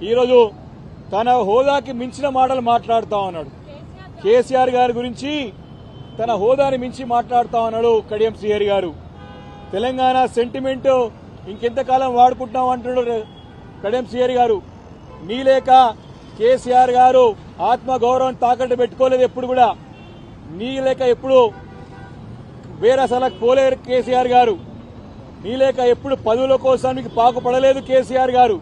ఈరోజు తన హోదాకి మించిన మాటలు మాట్లాడుతా ఉన్నాడు. కేసీఆర్ గారి గురించి తన హోదాని మించి మాట్లాడుతా ఉన్నాడు కడియం శ్రీహరి గారు. తెలంగాణ సెంటిమెంట్ ఇంకెంతకాలం వాడుకుంటున్నాం అంటున్నాడు కడియం శ్రీహరి గారు. నీ లేక కేసీఆర్ గారు ఆత్మగౌరవం తాకట్టు పెట్టుకోలేదు ఎప్పుడు కూడా. నీ లేక ఎప్పుడు వేరే సలకు పోలేరు కేసీఆర్ గారు. నీ లేక ఎప్పుడు పదవుల కోసానికి పాకుపడలేదు కేసీఆర్ గారు.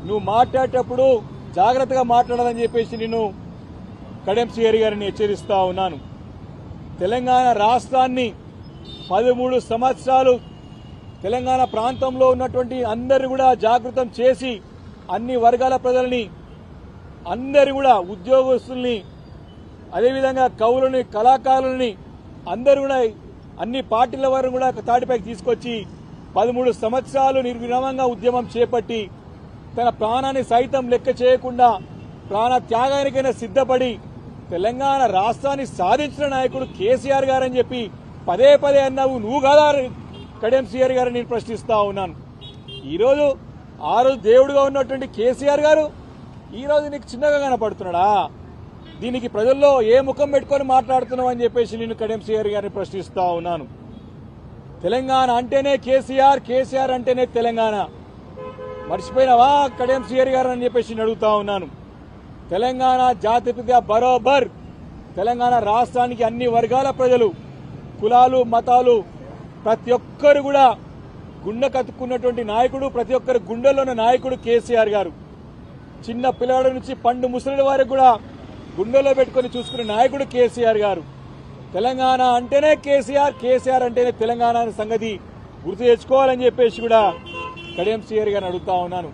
నువ్వు మాట్లాడేటప్పుడు జాగ్రత్తగా మాట్లాడాలని చెప్పేసి నేను కడియం శ్రీహరి గారిని హెచ్చరిస్తా ఉన్నాను. తెలంగాణ రాష్ట్రాన్ని 13 సంవత్సరాలు తెలంగాణ ప్రాంతంలో ఉన్నటువంటి అందరినీ కూడా జాగృతం చేసి అన్ని వర్గాల ప్రజల్ని అందరి కూడా ఉద్యోగస్తుల్ని అదేవిధంగా కవులని కళాకారులని అందరూ కూడా అన్ని పార్టీల వారిని కూడా తాటిపైకి తీసుకొచ్చి 13 సంవత్సరాలు నిర్విరామంగా ఉద్యమం చేపట్టి తన ప్రాణాన్ని సైతం లెక్క చేయకుండా ప్రాణ త్యాగానికైనా సిద్ధపడి తెలంగాణ రాష్ట్రాన్ని సాధించిన నాయకుడు కేసీఆర్ గారని చెప్పి పదే పదే అన్నావు. నువ్వు కాదా కడియం శ్రీహరి గారిని నేను ప్రశ్నిస్తా ఉన్నాను. ఈరోజు ఆ రోజు దేవుడుగా ఉన్నటువంటి కేసీఆర్ గారు ఈరోజు నీకు చిన్నగా కనపడుతున్నాడా? దీనికి ప్రజల్లో ఏ ముఖం పెట్టుకొని మాట్లాడుతున్నావు అని చెప్పేసి నేను కడియం శ్రీహరి గారిని ప్రశ్నిస్తా ఉన్నాను. తెలంగాణ అంటేనే కేసీఆర్, కేసీఆర్ అంటేనే తెలంగాణ. మర్చిపోయినావా కడియం శ్రీహరి గారు అని చెప్పేసి నేను అడుగుతా ఉన్నాను. తెలంగాణ జాతిపిత బరోబర్ తెలంగాణ రాష్ట్రానికి అన్ని వర్గాల ప్రజలు, కులాలు, మతాలు ప్రతి ఒక్కరు కూడా గుండె కత్తుకున్నటువంటి నాయకుడు, ప్రతి ఒక్కరి గుండెల్లో ఉన్న నాయకుడు కేసీఆర్ గారు. చిన్న పిల్లవాడి నుంచి పండు ముసలి వారికి కూడా గుండెలో పెట్టుకుని చూసుకునే నాయకుడు కేసీఆర్ గారు. తెలంగాణ అంటేనే కేసీఆర్, కేసీఆర్ అంటేనే తెలంగాణ అనే సంగతి గుర్తు తెచ్చుకోవాలని చెప్పేసి కూడా కడియం శ్రీహరి గారిని అడుగుతా ఉన్నాను.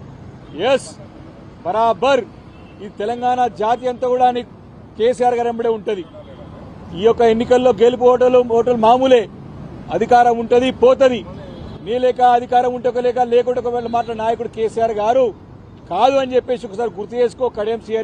ఎస్, బరాబర్ ఈ తెలంగాణ జాతి అంతా కూడా కేసీఆర్ గారు వెంబడే ఉంటది. ఈ యొక్క ఎన్నికల్లో గెలుపు ఓటలు మామూలే. అధికారం ఉంటది, పోతది. నీ లేక అధికారం ఉంటే లేక లేకుండా మాట్లాడే నాయకుడు కేసీఆర్ గారు కాదు అని చెప్పేసి ఒకసారి గుర్తు చేసుకో కడియం శ్రీహరి.